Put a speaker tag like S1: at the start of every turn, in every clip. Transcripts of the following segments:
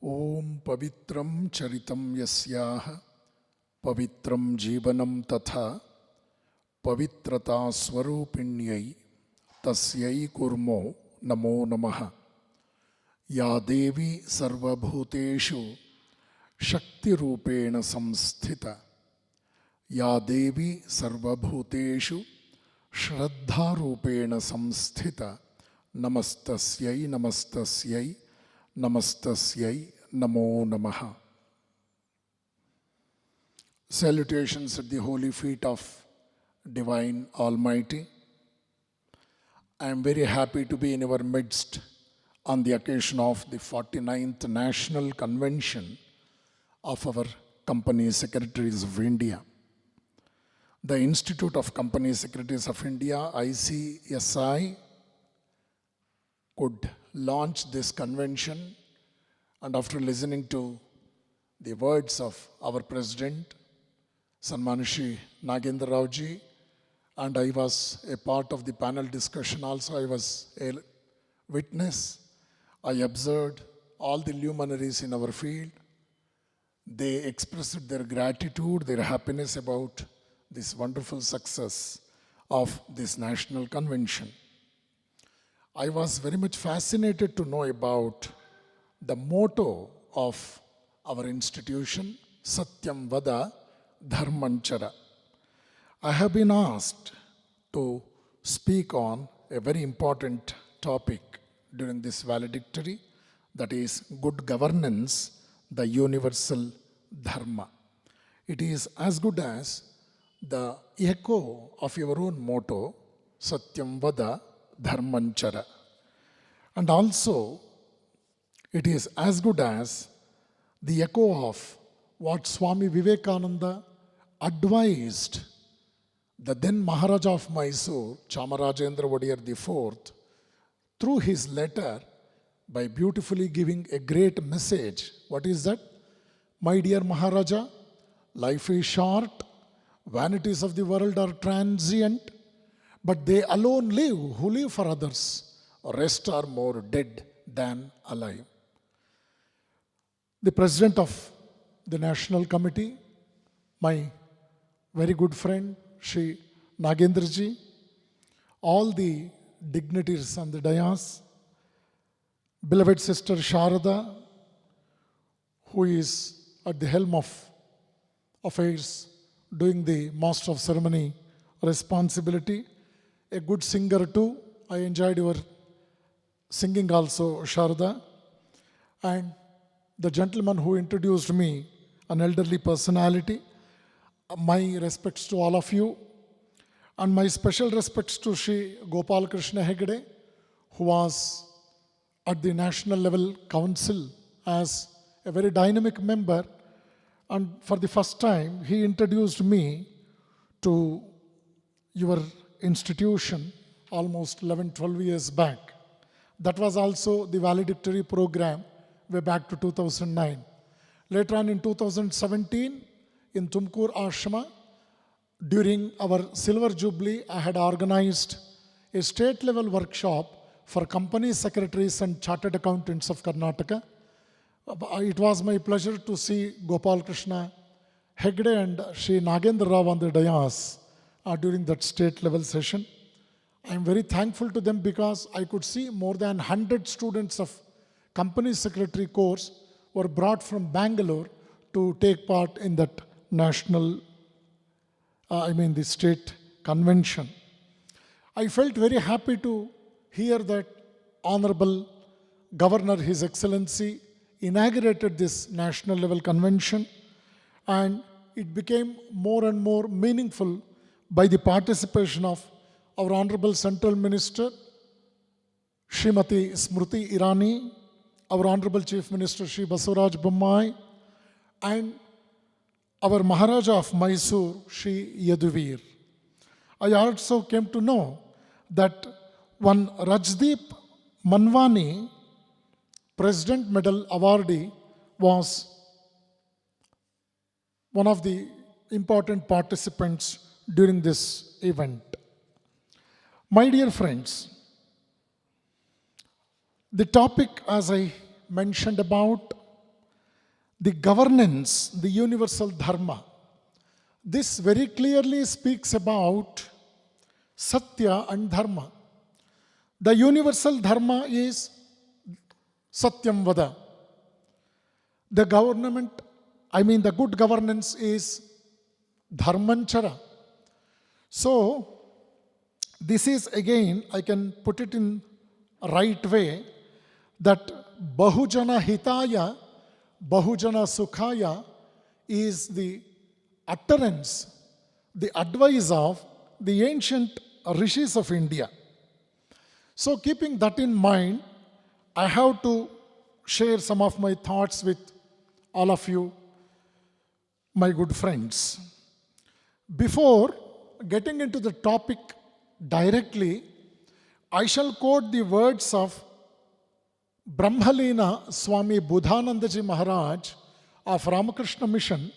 S1: Om Pavitram Charitam Yasyaha Pavitram Jeevanam Tatha Pavitrata Swarupinyai Tasyai Kurmo Namo Namaha Ya Devi Sarvabhuteshu Shakti Rupena Samsthita Ya Devi Sarvabhuteshu Shraddha Rupena Samsthita Namastasyai Namastasyai Namastasyai Namo Namaha. Salutations at the holy feet of Divine Almighty. I am very happy to be in our midst on the occasion of the 49th National Convention of our Company Secretaries of India. The Institute of Company Secretaries of India, ICSI, could launch this convention, and after listening to the words of our President, Sanmanishi Nagendra Rao ji, and I was a part of the panel discussion also, I was a witness. I observed all the luminaries in our field. They expressed their gratitude, their happiness about this wonderful success of this national convention. I was very much fascinated to know about the motto of our institution, Satyam Vada Dharmanchara. I have been asked to speak on a very important topic during this valedictory, that is good governance, the universal dharma. It is as good as the echo of your own motto, Satyam Vada Dharmanchara. And also, it is as good as the echo of what Swami Vivekananda advised the then Maharaja of Mysore, Chamarajendra Wadiyar IV, through his letter by beautifully giving a great message. What is that? My dear Maharaja, life is short, vanities of the world are transient, but they alone live who live for others. Rest are more dead than alive. The President of the National Committee, my very good friend, Shri Nagendra ji, all the dignitaries on the dais, beloved sister Sharada, who is at the helm of affairs, doing the Master of Ceremony responsibility, a good singer too. I enjoyed your singing also, Sharada. And the gentleman who introduced me, an elderly personality, my respects to all of you. And my special respects to Shri Gopal Krishna Hegde, who was at the national level council as a very dynamic member. And for the first time, he introduced me to your institution almost 11, 12 years back. That was also the valedictory program way back to 2009. Later on in 2017, in Tumkur Ashrama, during our Silver Jubilee, I had organized a state-level workshop for company secretaries and chartered accountants of Karnataka. It was my pleasure to see Gopal Krishna Hegde and Shri Nagendra Rao on the dais during that state-level session. I am very thankful to them because I could see more than 100 students of company secretary course were brought from Bangalore to take part in that national, the state convention. I felt very happy to hear that Honorable Governor, His Excellency, inaugurated this national level convention, and it became more and more meaningful by the participation of our Honorable Central Minister, Srimati Smriti Irani, our Honorable Chief Minister, Shri Basuraj Bommai, and our Maharaja of Mysore, Shri Yaduvir. I also came to know that one Rajdeep Manwani, President Medal awardee, was one of the important participants during this event. My dear friends, the topic, as I mentioned about, the governance, the universal dharma. This very clearly speaks about Satya and Dharma. The universal dharma is Satyam Vada. The the good governance is Dharmanchara. So, this is again, I can put it in a right way, that Bahujana Hitaya, Bahujana Sukhaya is the utterance, the advice of the ancient rishis of India. So keeping that in mind, I have to share some of my thoughts with all of you, my good friends. Before getting into the topic directly, I shall quote the words of Brahmalina Swami Buddhanandaji Maharaj of Ramakrishna Mission,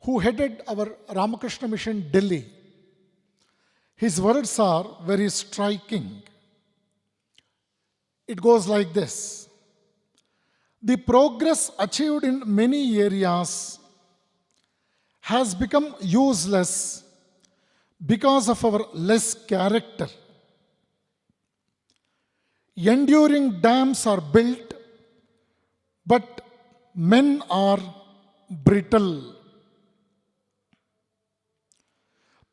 S1: who headed our Ramakrishna Mission Delhi. His words are very striking. It goes like this: the progress achieved in many areas has become useless because of our less character. Enduring dams are built, but men are brittle.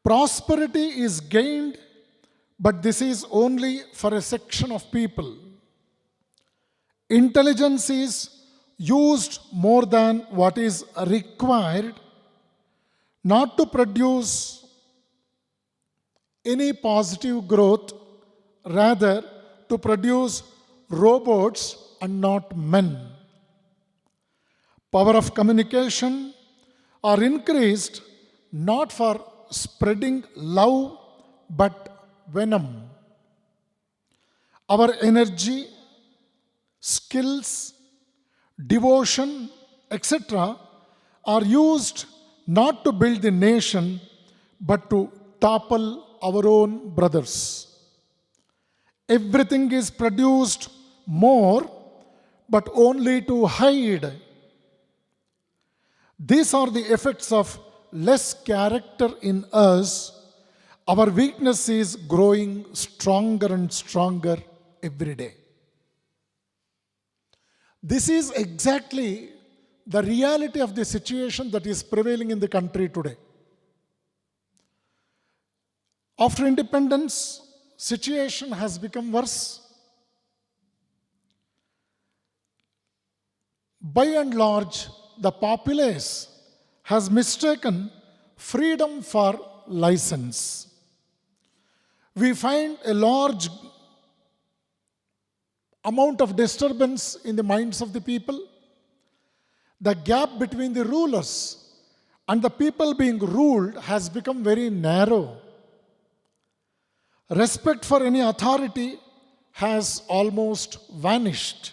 S1: Prosperity is gained, but this is only for a section of people. Intelligence is used more than what is required, not to produce any positive growth, rather to produce robots and not men. Power of communication are increased not for spreading love but venom. Our energy, skills, devotion, etc. are used not to build the nation but to topple our own brothers. Everything is produced more, but only to hide. These are the effects of less character in us. Our weakness is growing stronger and stronger every day. This is exactly the reality of the situation that is prevailing in the country today. After independence, situation has become worse. By and large, the populace has mistaken freedom for license. We find a large amount of disturbance in the minds of the people. The gap between the rulers and the people being ruled has become very narrow. Respect for any authority has almost vanished.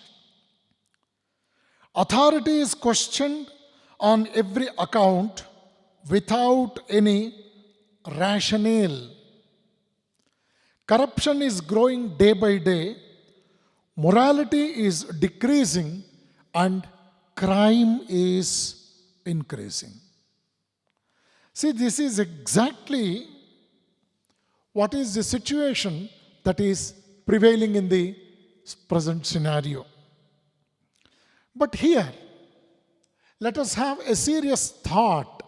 S1: Authority is questioned on every account without any rationale. Corruption is growing day by day. Morality is decreasing and crime is increasing. See, this is exactly what is the situation that is prevailing in the present scenario. But here, let us have a serious thought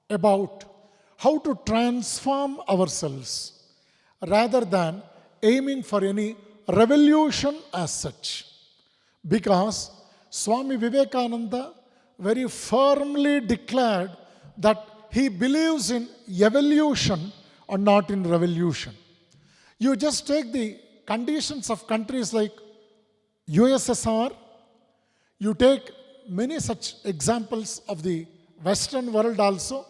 S1: about how to transform ourselves rather than aiming for any revolution as such. Because Swami Vivekananda very firmly declared that he believes in evolution and not in revolution. You just take the conditions of countries like USSR, you take many such examples of the Western world also.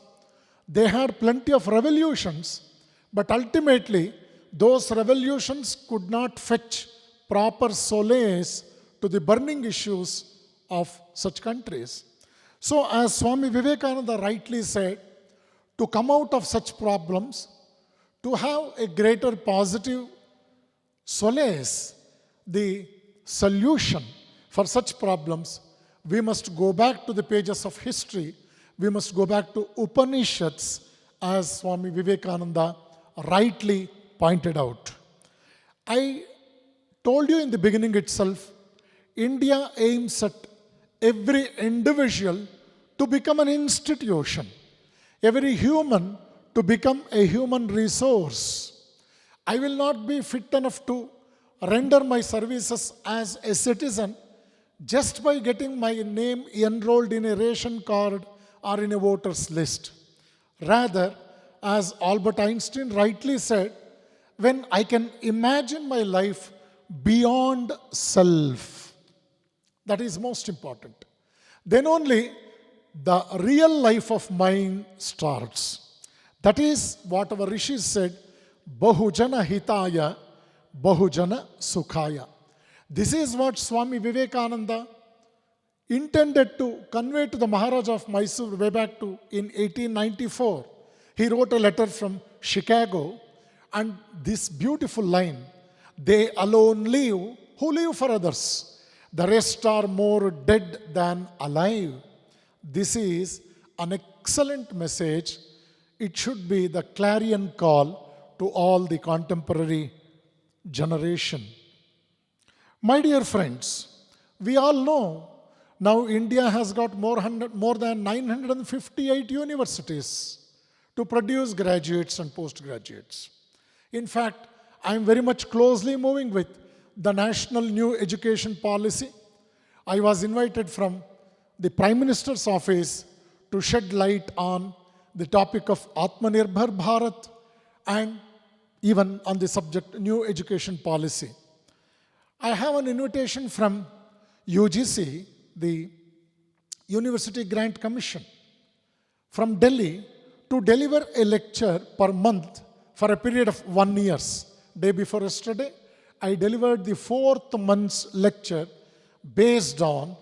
S1: They had plenty of revolutions, but ultimately those revolutions could not fetch proper solace to the burning issues of such countries. So as Swami Vivekananda rightly said, to come out of such problems, to have a greater positive solace, the solution for such problems, we must go back to the pages of history. We must go back to Upanishads, as Swami Vivekananda rightly pointed out. I told you in the beginning itself, India aims at every individual to become an institution, every human to become a human resource. I will not be fit enough to render my services as a citizen just by getting my name enrolled in a ration card or in a voter's list. Rather, as Albert Einstein rightly said, when I can imagine my life beyond self, that is most important. Then only the real life of mine starts. That is what our rishis said, Bahujana Hitaya, Bahujana Sukhaya. This is what Swami Vivekananda intended to convey to the Maharaja of Mysore way back to in 1894. He wrote a letter from Chicago, and this beautiful line, they alone live who live for others. The rest are more dead than alive. This is an excellent message. It should be the clarion call to all the contemporary generation. My dear friends, we all know now India has got more than 958 universities to produce graduates and postgraduates. In fact, I am very much closely moving with the National New Education Policy. I was invited from the Prime Minister's office to shed light on the topic of Atmanirbhar Bharat and even on the subject New Education Policy. I have an invitation from UGC, the University Grant Commission, from Delhi to deliver a lecture per month for a period of 1 year. Day before yesterday, I delivered the 4th month's lecture based on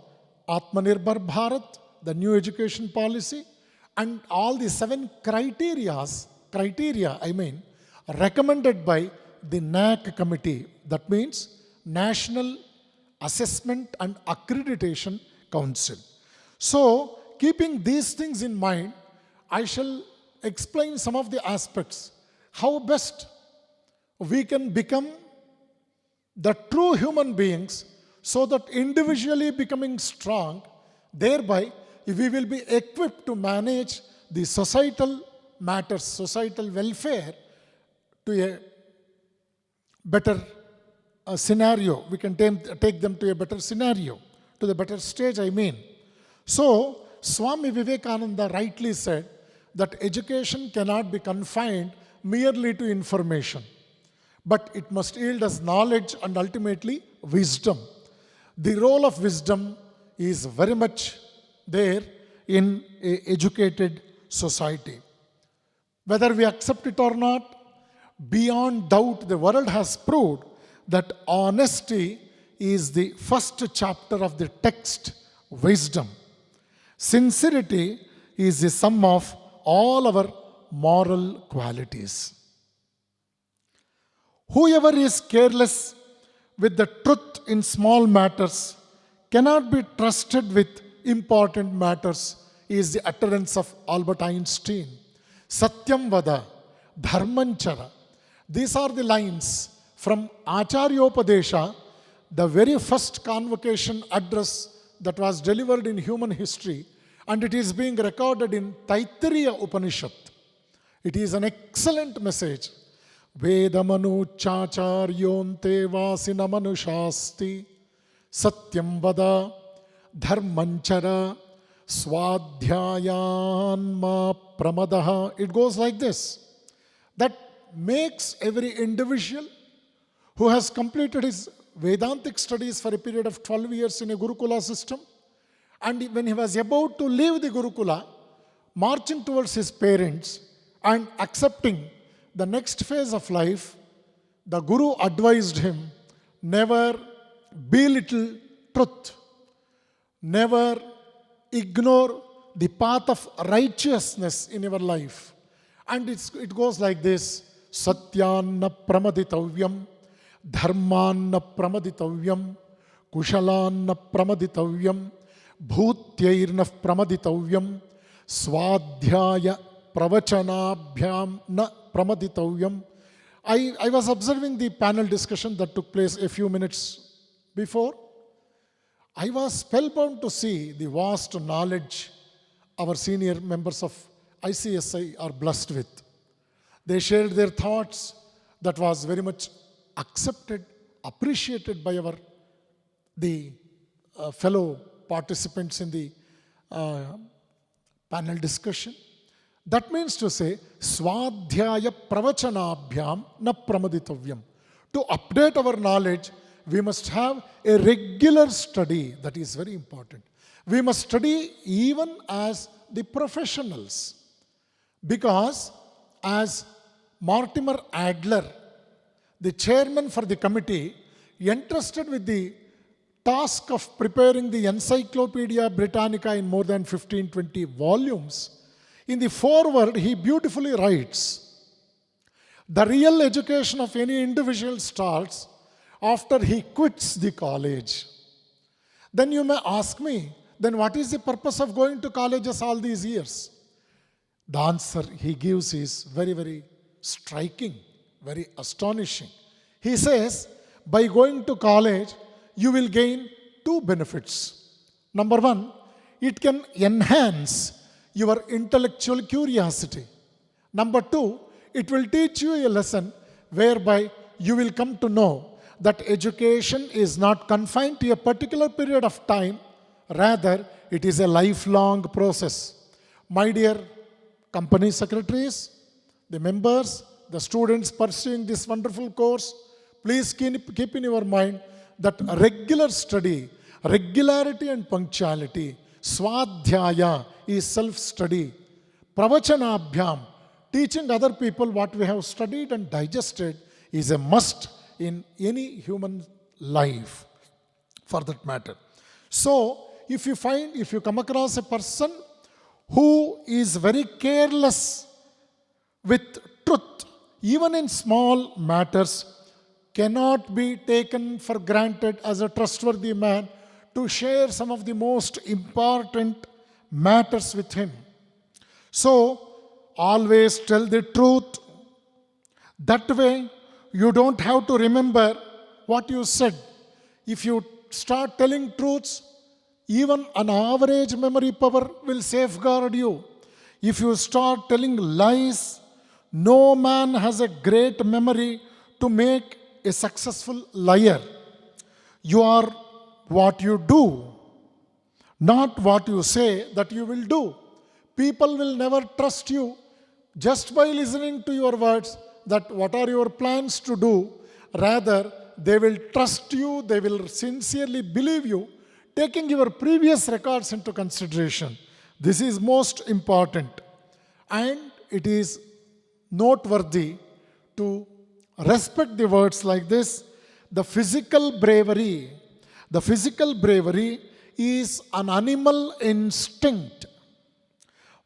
S1: Atmanirbhar Bharat, the new education policy, and all the 7 criteria recommended by the NAAC committee. That means National Assessment and Accreditation Council. So, keeping these things in mind, I shall explain some of the aspects, how best we can become the true human beings so that individually becoming strong, thereby we will be equipped to manage the societal matters, societal welfare to a better scenario. We can take them to a better scenario, to the better stage, I mean. So, Swami Vivekananda rightly said that education cannot be confined merely to information, but it must yield us knowledge and ultimately wisdom. The role of wisdom is very much there in an educated society. Whether we accept it or not, beyond doubt, the world has proved that honesty is the first chapter of the text, wisdom. Sincerity is the sum of all our moral qualities. Whoever is careless with the truth in small matters cannot be trusted with important matters, is the utterance of Albert Einstein. Satyam vada, dharmanchara. These are the lines from Acharyopadesha, the very first convocation address that was delivered in human history, and it is being recorded in Taittiriya Upanishad. It is an excellent message. Vedamanu chacharyonte vasinamanushaasti satyam vada dharmanchara swadhyayan ma pramadaha. It goes like this. That makes every individual who has completed his Vedantic studies for a period of 12 years in a Gurukula system, and when he was about to leave the Gurukula, marching towards his parents and accepting the next phase of life, the Guru advised him, never belittle truth, never ignore the path of righteousness in your life. And it goes like this, Satyanna pramaditavyam, dharmanna pramaditavyam, kushalanna pramaditavyam, bhutyairna pramaditavyam swadhyaya pravachanabhyam na pramaditavyam. I was observing the panel discussion that took place a few minutes before. I was spellbound to see the vast knowledge our senior members of ICSI are blessed with. They shared their thoughts that was very much accepted, appreciated by the fellow participants in the panel discussion. That means to say, swadhyaya pravachanabhyam na pramaditavyam. To update our knowledge, we must have a regular study. That is very important. We must study even as the professionals. Because as Mortimer Adler, the chairman for the committee, entrusted with the task of preparing the Encyclopedia Britannica in more than 15-20 volumes, in the foreword he beautifully writes, the real education of any individual starts after he quits the college. Then you may ask me, then what is the purpose of going to colleges all these years? The answer he gives is very, very striking, very astonishing. He says, by going to college, you will gain two benefits. Number one, it can enhance your intellectual curiosity. Number two, it will teach you a lesson whereby you will come to know that education is not confined to a particular period of time, rather it is a lifelong process. My dear company secretaries, the members, the students pursuing this wonderful course, please keep in your mind that regular study, regularity and punctuality, swadhyaya is self-study, pravachanabhyam, teaching other people what we have studied and digested, is a must in any human life, for that matter. So, if you come across a person who is very careless with truth, even in small matters, cannot be taken for granted as a trustworthy man to share some of the most important matters with him. So, always tell the truth. That way, you don't have to remember what you said. If you start telling truths, even an average memory power will safeguard you. If you start telling lies, no man has a great memory to make a successful liar. You are what you do, not what you say that you will do. People will never trust you just by listening to your words that what are your plans to do. Rather, they will trust you, they will sincerely believe you, taking your previous records into consideration. This is most important. And it is noteworthy to respect the words like this. The physical bravery is an animal instinct.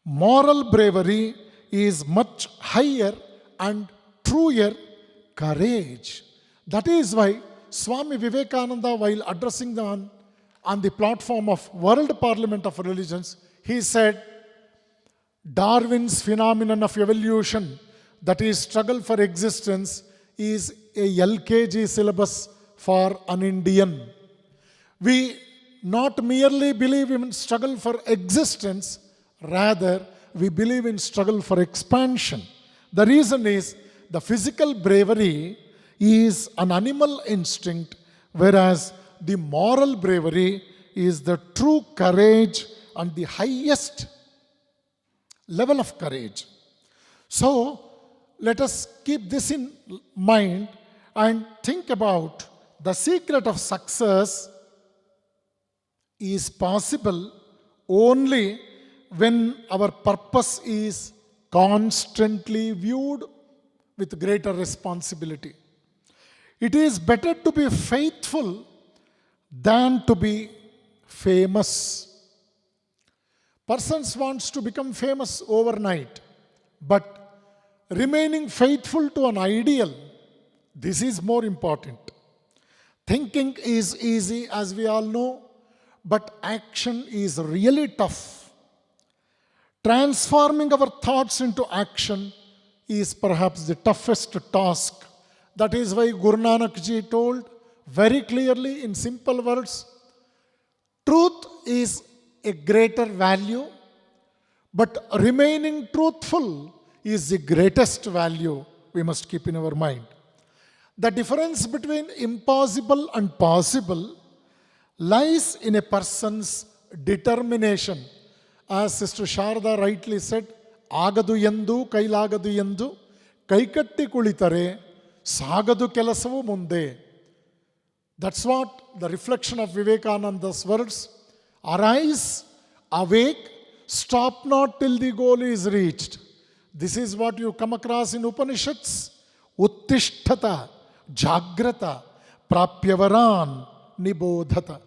S1: Moral bravery is much higher and truer courage. That is why Swami Vivekananda, while addressing on the platform of World Parliament of Religions, he said, Darwin's phenomenon of evolution, that is struggle for existence, is a LKG syllabus for an Indian. We not merely believe in struggle for existence, rather we believe in struggle for expansion. The reason is the physical bravery is an animal instinct, whereas the moral bravery is the true courage and the highest level of courage. So, let us keep this in mind and think about the secret of success is possible only when our purpose is constantly viewed with greater responsibility. It is better to be faithful than to be famous. Persons wants to become famous overnight, but remaining faithful to an ideal, this is more important. Thinking is easy, as we all know, but action is really tough. Transforming our thoughts into action is perhaps the toughest task. That is why Guru Nanak Ji told very clearly in simple words, truth is a greater value, but remaining truthful is the greatest value we must keep in our mind. The difference between impossible and possible lies in a person's determination. As Sister Sharda rightly said, Agadu yendu, kailagadu yendu, kaikatti kulitare, sagadu kelasavu munde. That's what the reflection of Vivekananda's words. Arise, awake, stop not till the goal is reached. This is what you come across in Upanishads. Uttishtata, Jagrata, Prapyavaran, Nibodhata.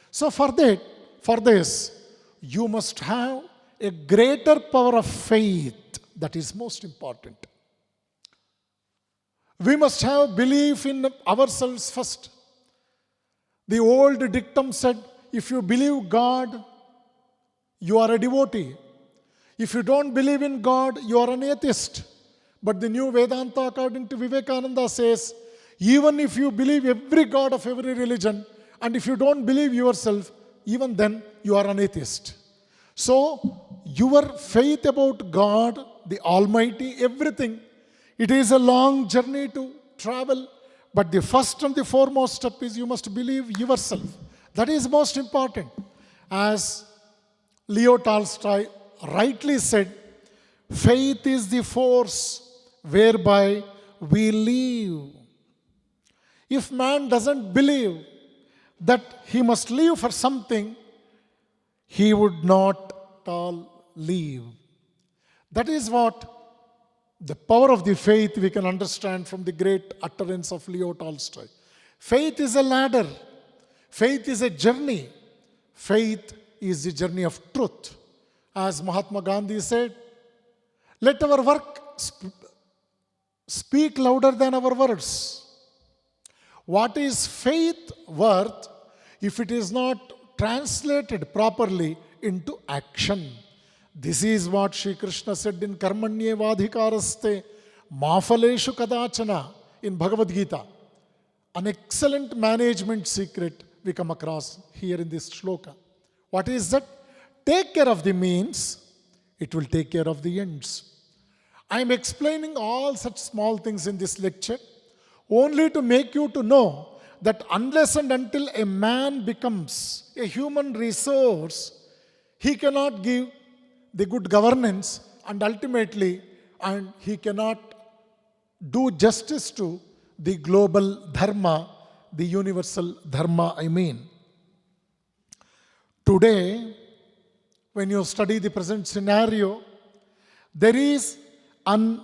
S1: So for this, you must have a greater power of faith. That is most important. We must have belief in ourselves first. The old dictum said, if you believe God, you are a devotee. If you don't believe in God, you are an atheist. But the new Vedanta, according to Vivekananda, says, even if you believe every God of every religion, and if you don't believe yourself, even then you are an atheist. So, your faith about God, the Almighty, everything, it is a long journey to travel. But the first and the foremost step is you must believe yourself. That is most important. As Leo Tolstoy rightly said, faith is the force whereby we live. If man doesn't believe that he must live for something, he would not at all live. That is what the power of the faith we can understand from the great utterance of Leo Tolstoy. Faith is a ladder. Faith is a journey. Faith is the journey of truth. As Mahatma Gandhi said, let our work speak louder than our words. What is faith worth if it is not translated properly into action? This is what Sri Krishna said in Karmanye Vadhikaraste Mafaleshu Kadachana in Bhagavad Gita. An excellent management secret we come across here in this shloka. What is that? Take care of the means, it will take care of the ends. I am explaining all such small things in this lecture only to make you to know that unless and until a man becomes a human resource, he cannot give the good governance and ultimately, and he cannot do justice to the global dharma, the universal dharma, I mean. Today, when you study the present scenario, there is an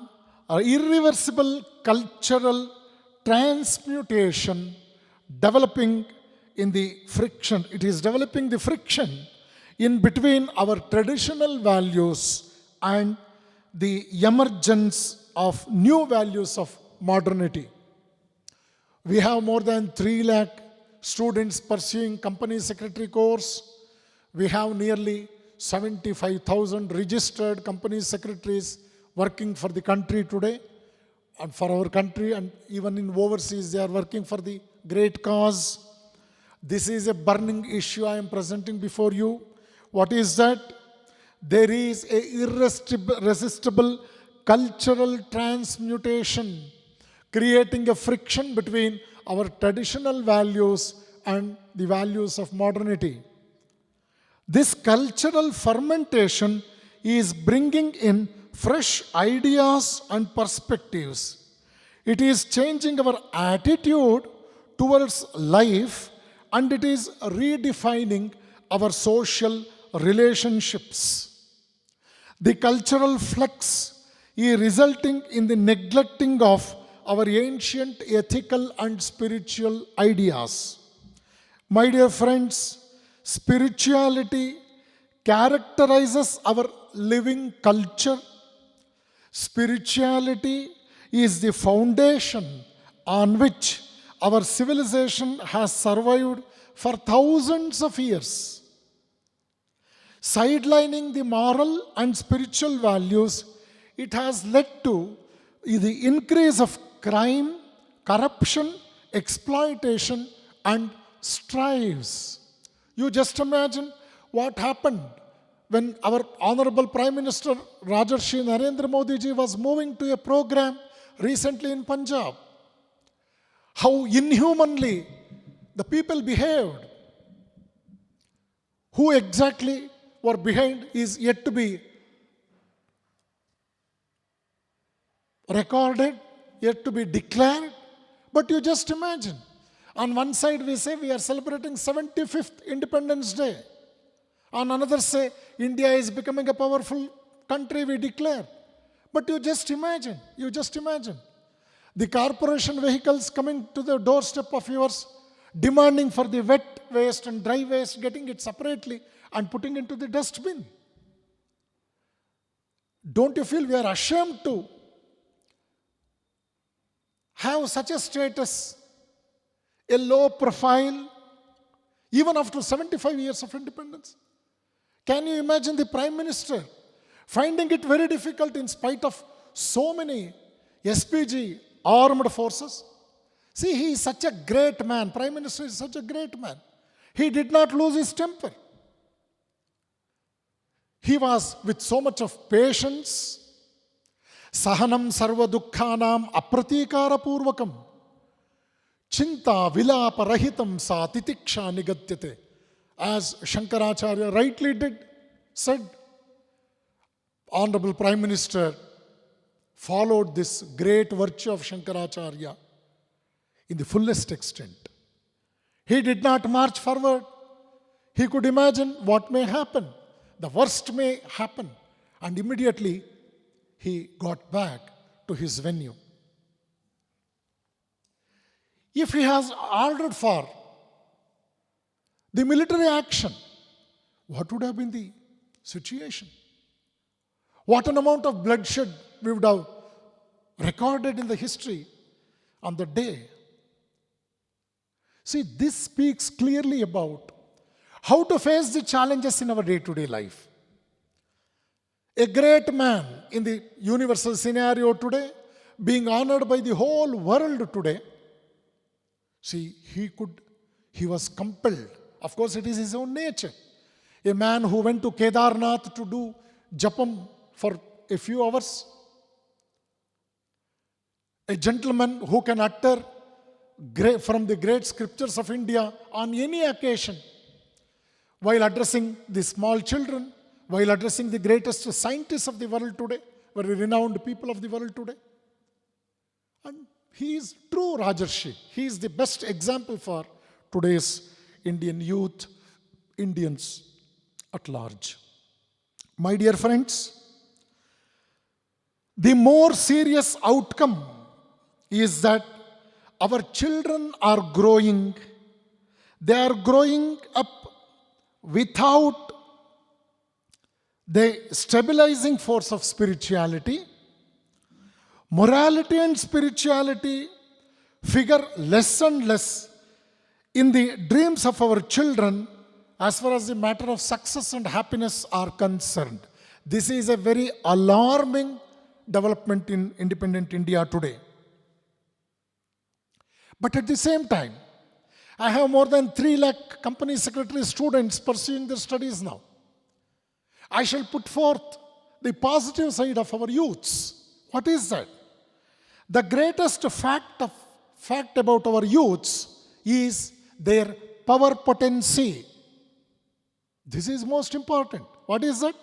S1: irreversible cultural transmutation developing in the friction. It is developing the friction in between our traditional values and the emergence of new values of modernity. We have more than 3 lakh students pursuing company secretary course. We have nearly 75,000 registered company secretaries working for the country today, and for our country, and even in overseas they are working for the great cause. This is a burning issue I am presenting before you. What is that? There is a irresistible cultural transmutation creating a friction between our traditional values and the values of modernity. This cultural fermentation is bringing in fresh ideas and perspectives. It is changing our attitude towards life, and it is redefining our social relationships. The cultural flux is resulting in the neglecting of our ancient ethical and spiritual ideas. My dear friends, spirituality characterizes our living culture. Spirituality is the foundation on which our civilization has survived for thousands of years. sidelining the moral and spiritual values, it has led to the increase of crime, corruption, exploitation, and strives. You just imagine what happened when our Honorable Prime Minister Rajarshi Narendra Modi ji was moving to a program recently in Punjab. How inhumanly the people behaved. Who exactly were behind is yet to be recorded, yet to be declared. But you just imagine. On one side we say we are celebrating 75th Independence Day. On another say India is becoming a powerful country, we declare. But you just imagine. The corporation vehicles coming to the doorstep of yours, demanding for the wet waste and dry waste, getting it separately and putting into the dustbin. Don't you feel we are ashamed to have such a status, a low profile, even after 75 years of independence? Can you imagine the Prime Minister finding it very difficult in spite of so many SPG armed forces? See, he is such a great man. Prime Minister is such a great man. He did not lose his temper. He was with so much of patience. Sahanam sarva dukkhanam apratikara purvakam. Chinta vilapa rahitam sa titiksha nigatyate. As Shankaracharya rightly said, Honorable Prime Minister followed this great virtue of Shankaracharya in the fullest extent. He did not march forward. He could imagine what may happen. The worst may happen. And immediately he got back to his venue. If he has ordered for the military action, what would have been the situation? What an amount of bloodshed we would have recorded in the history on the day. See, this speaks clearly about how to face the challenges in our day-to-day life. A great man in the universal scenario today, being honored by the whole world today, see, he was compelled. Of course, it is his own nature. A man who went to Kedarnath to do japam for a few hours. A gentleman who can utter from the great scriptures of India on any occasion, while addressing the small children, while addressing the greatest scientists of the world today, very renowned people of the world today. And he is true Rajarshi. He is the best example for today's Indian youth, Indians at large. My dear friends, the more serious outcome is that our children are growing. They are growing up without the stabilizing force of spirituality. Morality and spirituality figure less and less in the dreams of our children as far as the matter of success and happiness are concerned. This is a very alarming development in independent India today. But at the same time, I have more than 3 lakh company secretary students pursuing their studies now. I shall put forth the positive side of our youths. What is that? The greatest fact about our youths is their power potency. This is most important. What is that?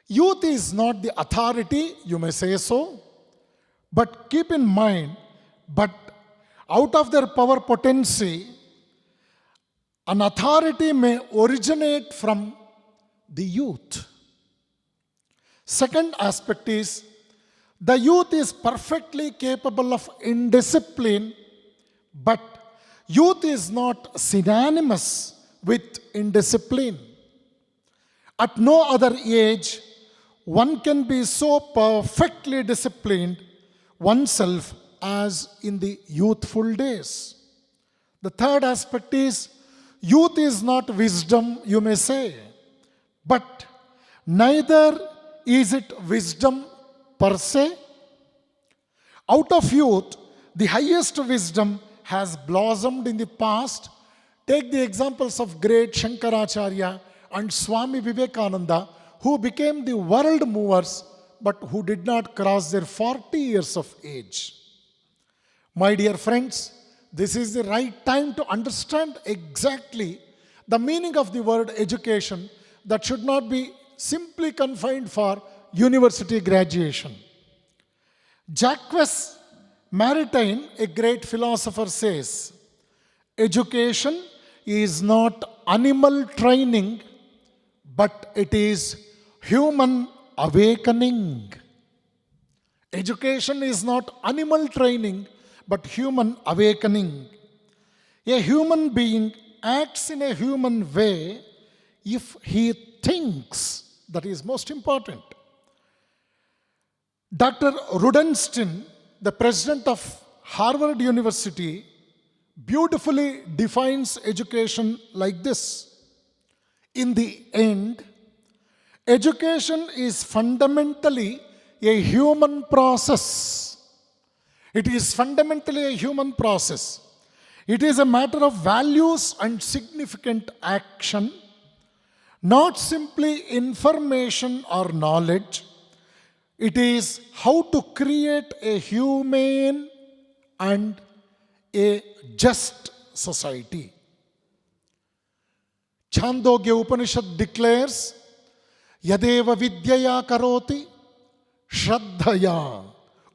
S1: Youth is not the authority, you may say so, but keep in mind, but out of their power potency, an authority may originate from the youth. Second aspect is, the youth is perfectly capable of indiscipline, but youth is not synonymous with indiscipline. At no other age, one can be so perfectly disciplined oneself as in the youthful days. The third aspect is, youth is not wisdom, you may say, But neither is it wisdom per se. Out of youth, the highest wisdom has blossomed in the past. Take the examples of great Shankaracharya and Swami Vivekananda, who became the world movers but who did not cross their 40 years of age. My dear friends, this is the right time to understand exactly the meaning of the word education that should not be simply confined for university graduation. Jacques Maritain, a great philosopher, says, education is not animal training, but it is human awakening. Education is not animal training, but human awakening. A human being acts in a human way if he thinks. That is most important. Dr. Rudenstine, the president of Harvard University, beautifully defines education like this. In the end, education is fundamentally a human process. It is fundamentally a human process. It is a matter of values and significant action, not simply information or knowledge. It is how to create a humane and a just society. Chandogya Upanishad declares, Yadeva vidyaya karoti shraddhaya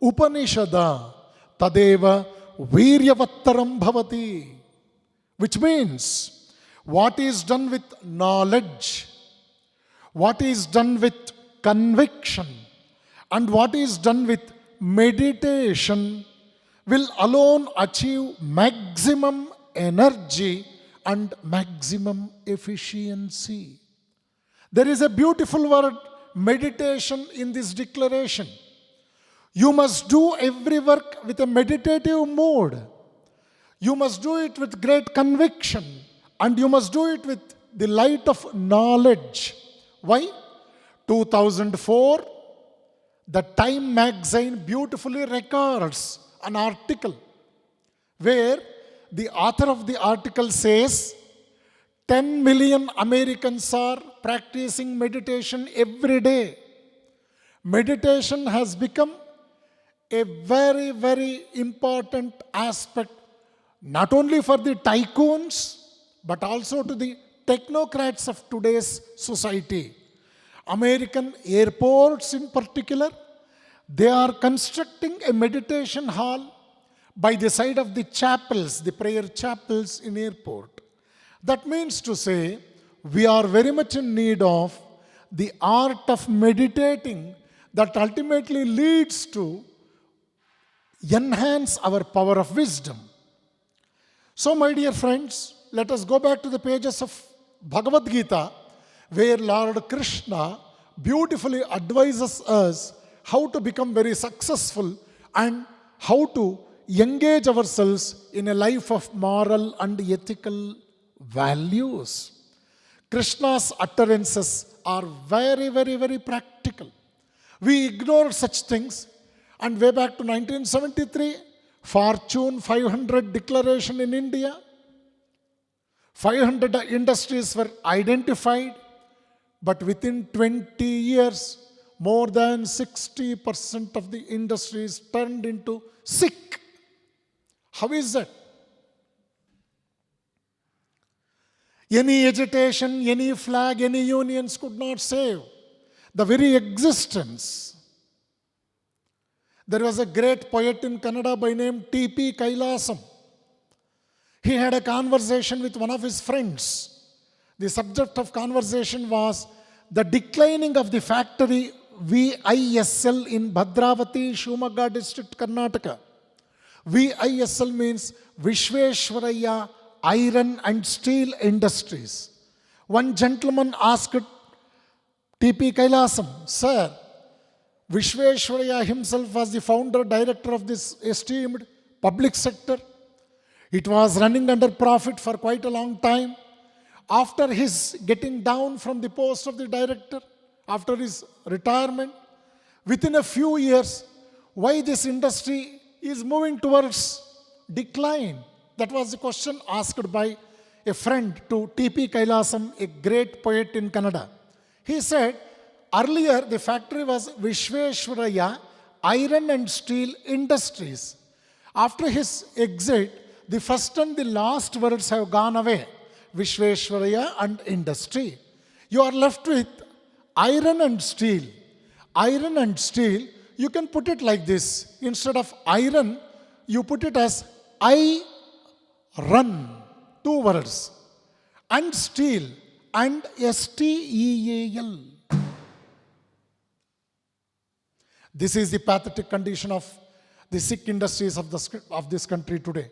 S1: upanishada tadeva viryavattaram bhavati. Which means, what is done with knowledge, what is done with conviction, and what is done with meditation will alone achieve maximum energy and maximum efficiency. There is a beautiful word, meditation, in this declaration. You must do every work with a meditative mood. You must do it with great conviction, and you must do it with the light of knowledge. Why? 2004, the Time magazine beautifully records an article where the author of the article says 10 million Americans are practicing meditation every day. Meditation has become a very, very important aspect, not only for the tycoons, but also to the technocrats of today's society. American airports in particular, they are constructing a meditation hall by the side of the chapels, the prayer chapels in airport. That means to say, we are very much in need of the art of meditating that ultimately leads to enhance our power of wisdom. So, my dear friends, let us go back to the pages of Bhagavad Gita, where Lord Krishna beautifully advises us how to become very successful and how to engage ourselves in a life of moral and ethical values. Krishna's utterances are very, very, very practical. We ignore such things, and way back to 1973, Fortune 500 declaration in India, 500 industries were identified, but within 20 years, more than 60% of the industries turned into sick. How is that? Any agitation, any flag, any unions could not save the very existence. There was a great poet in Kannada by name T.P. Kailasam. He had a conversation with one of his friends. The subject of conversation was the declining of the factory VISL in Bhadravati, Shumagga district, Karnataka. VISL means Vishveshwaraya Iron and Steel Industries. One gentleman asked T.P. Kailasam, Sir, Vishveshwaraya himself was the founder, director of this esteemed public sector. It was running under profit for quite a long time. after his getting down from the post of the director, after his retirement, within a few years, why this industry is moving towards decline? That was the question asked by a friend to T.P. Kailasam, a great poet in Kannada. He said, earlier the factory was Vishveshwaraya Iron and Steel Industries. After his exit, the first and the last words have gone away. Vishveshwaraya and industry. You are left with iron and steel. Iron and steel, you can put it like this. Instead of iron, you put it as I run. 2 words. And steel. And STEAL. This is the pathetic condition of the sick industries of this country today.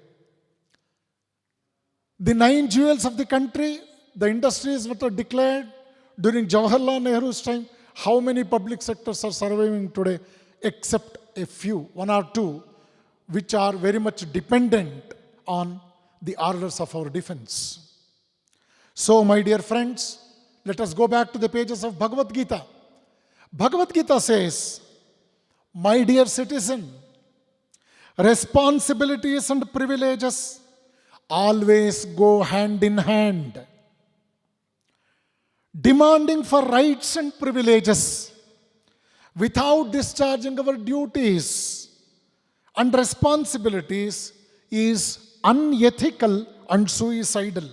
S1: The 9 jewels of the country, the industries that were declared during Jawaharlal Nehru's time, how many public sectors are surviving today except a few, 1 or 2, which are very much dependent on the orders of our defense. So, my dear friends, let us go back to the pages of Bhagavad Gita. Bhagavad Gita says, my dear citizen, responsibilities and privileges always go hand in hand. Demanding for rights and privileges without discharging our duties and responsibilities is unethical and suicidal.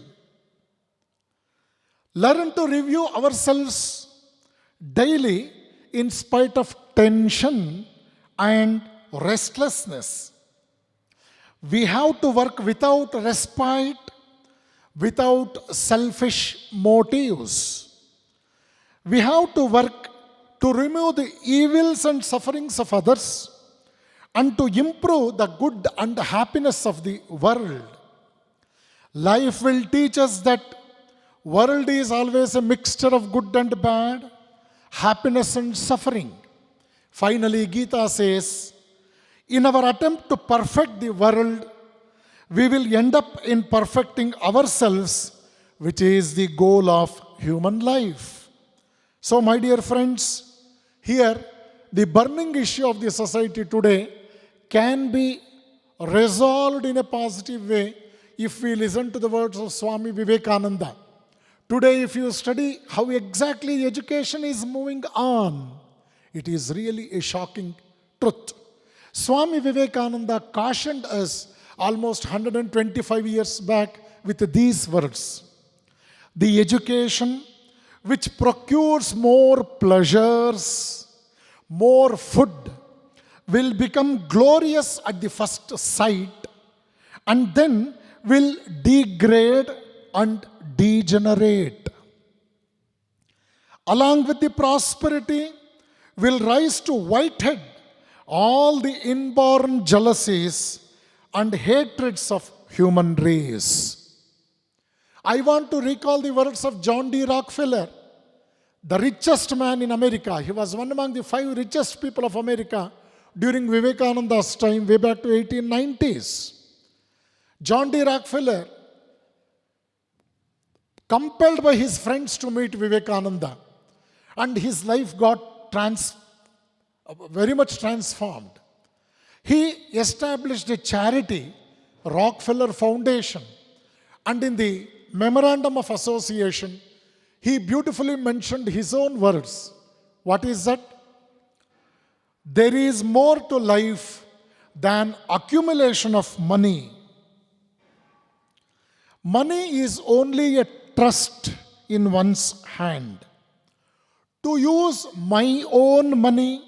S1: Learn to review ourselves daily in spite of tension and restlessness. We have to work without respite, without selfish motives. We have to work to remove the evils and sufferings of others and to improve the good and happiness of the world. Life will teach us that world is always a mixture of good and bad, happiness and suffering. Finally, Gita says, in our attempt to perfect the world, we will end up in perfecting ourselves, which is the goal of human life. So, my dear friends, here the burning issue of the society today can be resolved in a positive way if we listen to the words of Swami Vivekananda. Today, if you study how exactly education is moving on, it is really a shocking truth. Swami Vivekananda cautioned us almost 125 years back with these words. The education which procures more pleasures, more food, will become glorious at the first sight and then will degrade and degenerate. Along with the prosperity will rise to whitehead all the inborn jealousies and hatreds of human race. I want to recall the words of John D. Rockefeller, the richest man in America. He was one among the 5 richest people of America during Vivekananda's time, way back to 1890s. John D. Rockefeller, compelled by his friends to meet Vivekananda, and his life got very much transformed. He established a charity, Rockefeller Foundation, and in the Memorandum of Association, he beautifully mentioned his own words. What is that? There is more to life than accumulation of money. Money is only a trust in one's hand. To use my own money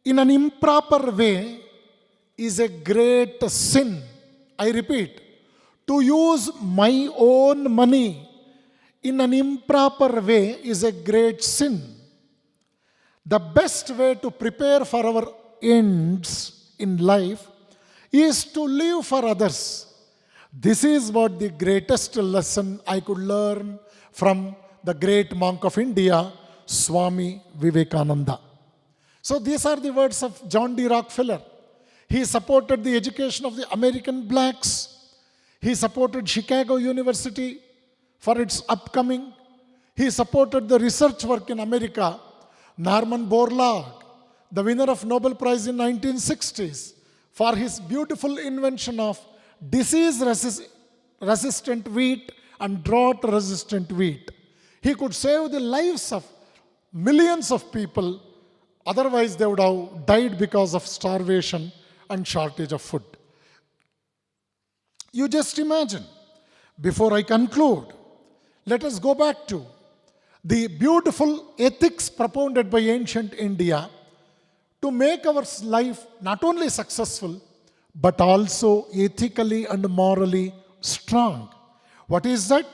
S1: in an improper way is a great sin. I repeat, to use my own money in an improper way is a great sin. The best way to prepare for our ends in life is to live for others. This is what the greatest lesson I could learn from the great monk of India, Swami Vivekananda. So these are the words of John D. Rockefeller. He supported the education of the American blacks. He supported Chicago University for its upcoming. He supported the research work in America. Norman Borlaug, the winner of Nobel Prize in 1960s, for his beautiful invention of disease-resistant wheat and drought-resistant wheat. He could save the lives of millions of people. Otherwise, they would have died because of starvation and shortage of food. You just imagine. Before I conclude, let us go back to the beautiful ethics propounded by ancient India to make our life not only successful, but also ethically and morally strong. What is that?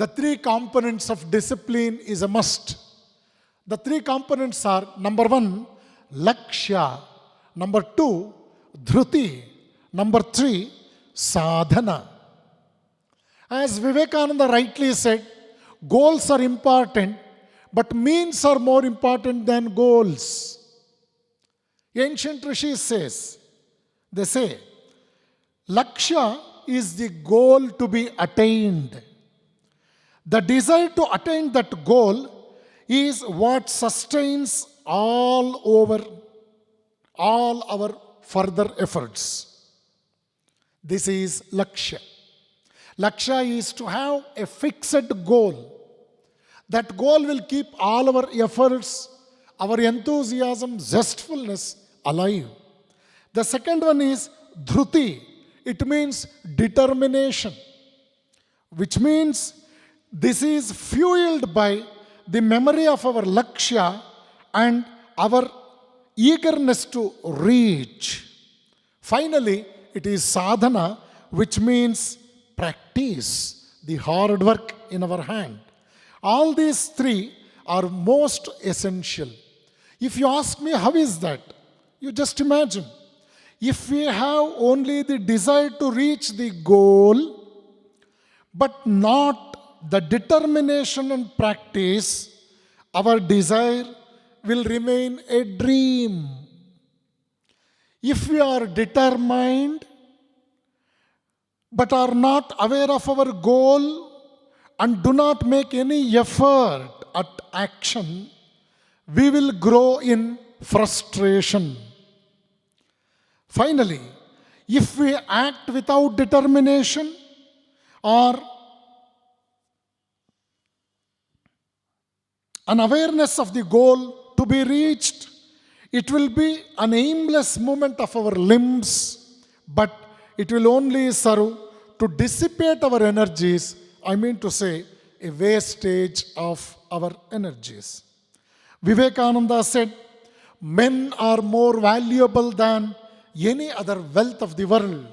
S1: The three components of discipline is a must. The three components are, number one, lakshya, number two, dhruti, number three, sadhana. As Vivekananda rightly said, goals are important, but means are more important than goals. Ancient rishis they say, lakshya is the goal to be attained. The desire to attain that goal is what sustains all our further efforts. This is lakshya. Lakshya is to have a fixed goal. That goal will keep all our efforts, our enthusiasm, zestfulness alive. The second one is dhruti. It means determination, which means this is fueled by the memory of our lakshya and our eagerness to reach. Finally, it is sadhana, which means practice, the hard work in our hand. All these three are most essential. If you ask me, how is that? You just imagine. If we have only the desire to reach the goal, but not the determination and practice, our desire will remain a dream. If we are determined, but are not aware of our goal and do not make any effort at action, we will grow in frustration. Finally, if we act without determination or an awareness of the goal to be reached, it will be an aimless movement of our limbs, but it will only serve to dissipate our energies. I mean to say, a wastage of our energies. Vivekananda said, men are more valuable than any other wealth of the world.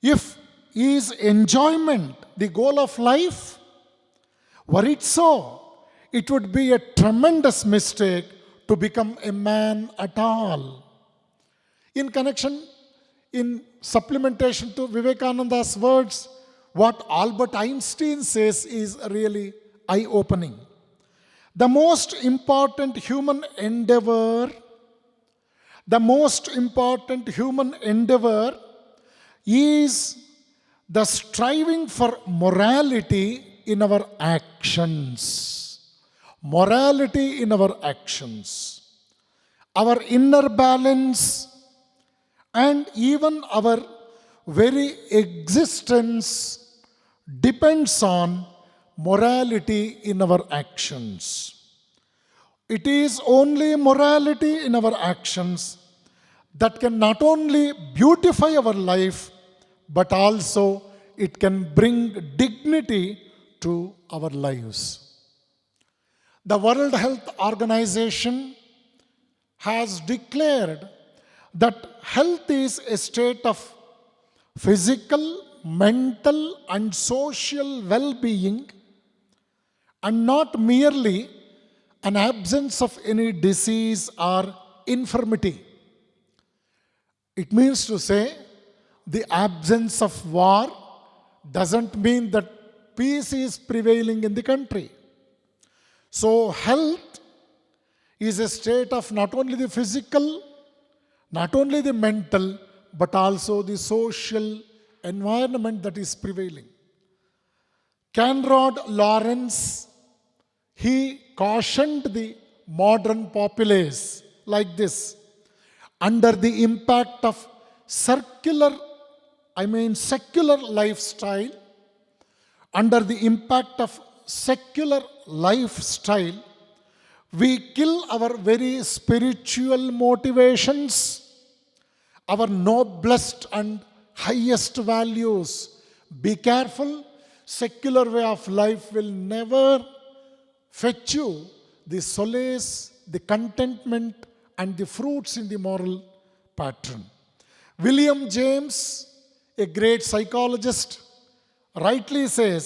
S1: If is enjoyment the goal of life, were it so, it would be a tremendous mistake to become a man at all. In supplementation to Vivekananda's words, what Albert Einstein says is really eye-opening. The most important human endeavor is the striving for morality in our actions. Morality in our actions. Our inner balance and even our very existence depends on morality in our actions. It is only morality in our actions that can not only beautify our life, but also it can bring dignity to our lives. The World Health Organization has declared that health is a state of physical, mental, and social well-being, and not merely an absence of any disease or infirmity. It means to say, the absence of war doesn't mean that peace is prevailing in the country. So health is a state of not only the physical, not only the mental, but also the social environment that is prevailing. Conrad Lawrence, he cautioned the modern populace like this: under the impact of secular lifestyle, under the impact of secular lifestyle, we kill our very spiritual motivations, our noblest and highest values. Be careful, secular way of life will never fetch you the solace, the contentment, and the fruits in the moral pattern. William James, a great psychologist, rightly says,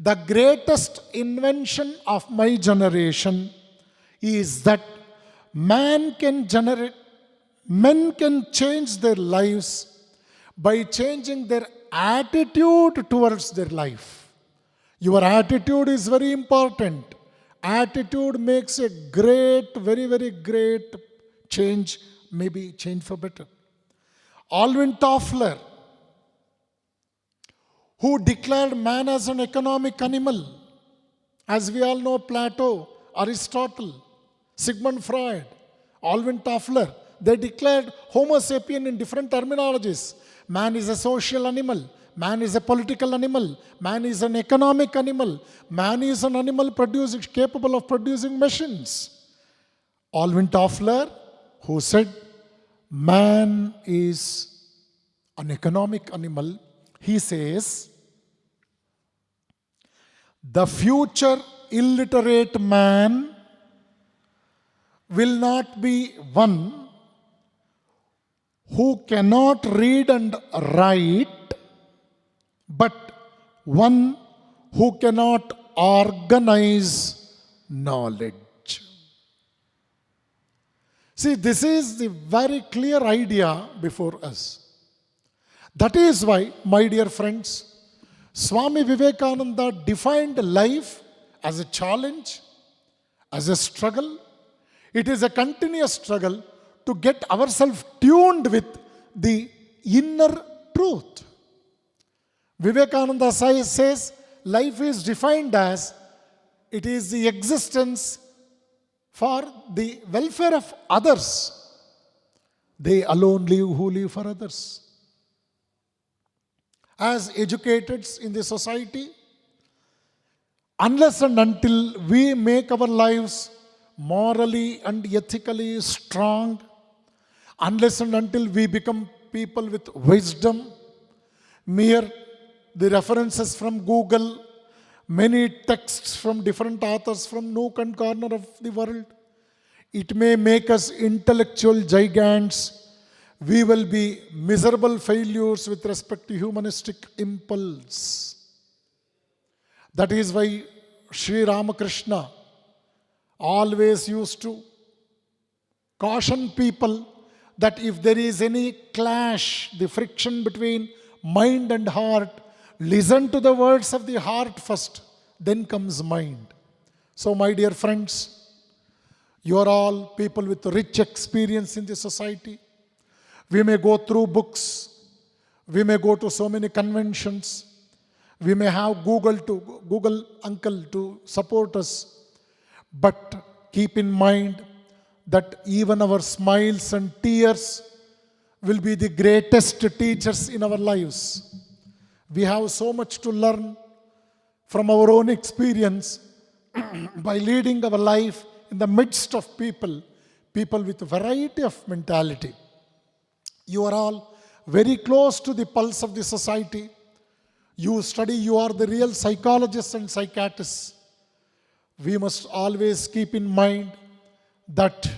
S1: the greatest invention of my generation is that men can change their lives by changing their attitude towards their life. Your attitude is very important. Attitude makes a great, very, very great change, maybe change for better. Alvin Toffler, who declared man as an economic animal, as we all know, Plato, Aristotle, Sigmund Freud, Alvin Toffler, they declared Homo sapien in different terminologies. Man is a social animal. Man is a political animal. Man is an economic animal. Man is an animal capable of producing machines. Alvin Toffler, who said man is an economic animal, he says, the future illiterate man will not be one who cannot read and write, but one who cannot organize knowledge. See, this is the very clear idea before us. That is why, my dear friends, Swami Vivekananda defined life as a challenge, as a struggle. It is a continuous struggle to get ourselves tuned with the inner truth. Vivekananda says life is defined as it is the existence for the welfare of others. They alone live who live for others. As educateds in the society, unless and until we make our lives morally and ethically strong, unless and until we become people with wisdom, mere the references from Google, many texts from different authors from nook and corner of the world, it may make us intellectual giants. We will be miserable failures with respect to humanistic impulse. That is why Sri Ramakrishna always used to caution people that if there is any clash, the friction between mind and heart, listen to the words of the heart first, then comes mind. So, my dear friends, you are all people with rich experience in the society. We may go through books, we may go to so many conventions, we may have Google uncle to support us, but keep in mind that even our smiles and tears will be the greatest teachers in our lives. We have so much to learn from our own experience by leading our life in the midst of people with a variety of mentality. You are all very close to the pulse of the society. You study, you are the real psychologists and psychiatrists. We must always keep in mind that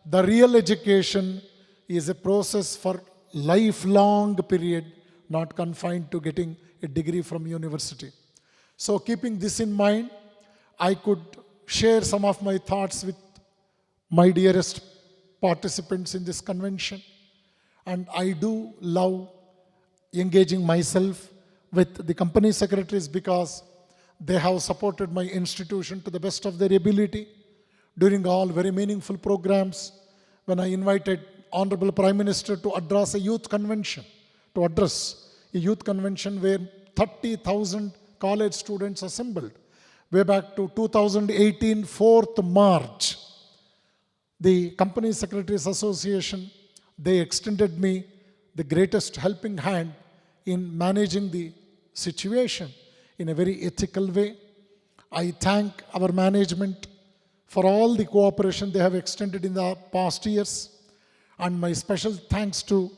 S1: the real education is a process for lifelong period, not confined to getting a degree from university. So keeping this in mind, I could share some of my thoughts with my dearest participants in this convention. And I do love engaging myself with the company secretaries because they have supported my institution to the best of their ability during all very meaningful programs. When I invited Honorable Prime Minister to address a youth convention where 30,000 college students assembled way back to 2018, 4th March. The Company Secretaries Association, they extended me the greatest helping hand in managing the situation in a very ethical way. I thank our management for all the cooperation they have extended in the past years. And my special thanks to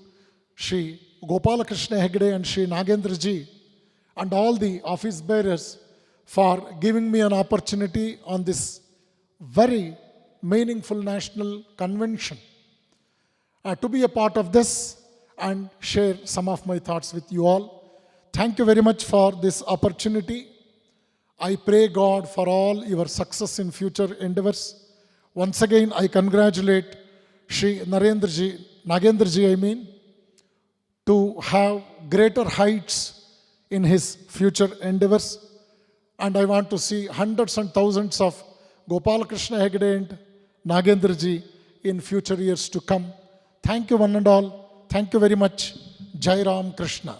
S1: Shri Gopalakrishna Hegde and Shri Nagendra ji and all the office bearers for giving me an opportunity on this very meaningful national convention to be a part of this and share some of my thoughts with you all. Thank you very much for this opportunity. I pray God for all your success in future endeavors. Once again, I congratulate Shri Nagendra ji, to have greater heights in his future endeavors. And I want to see hundreds and thousands of Gopalakrishna Hegde and Nagendra ji in future years to come. Thank you one and all. Thank you very much. Jai Ram Krishna.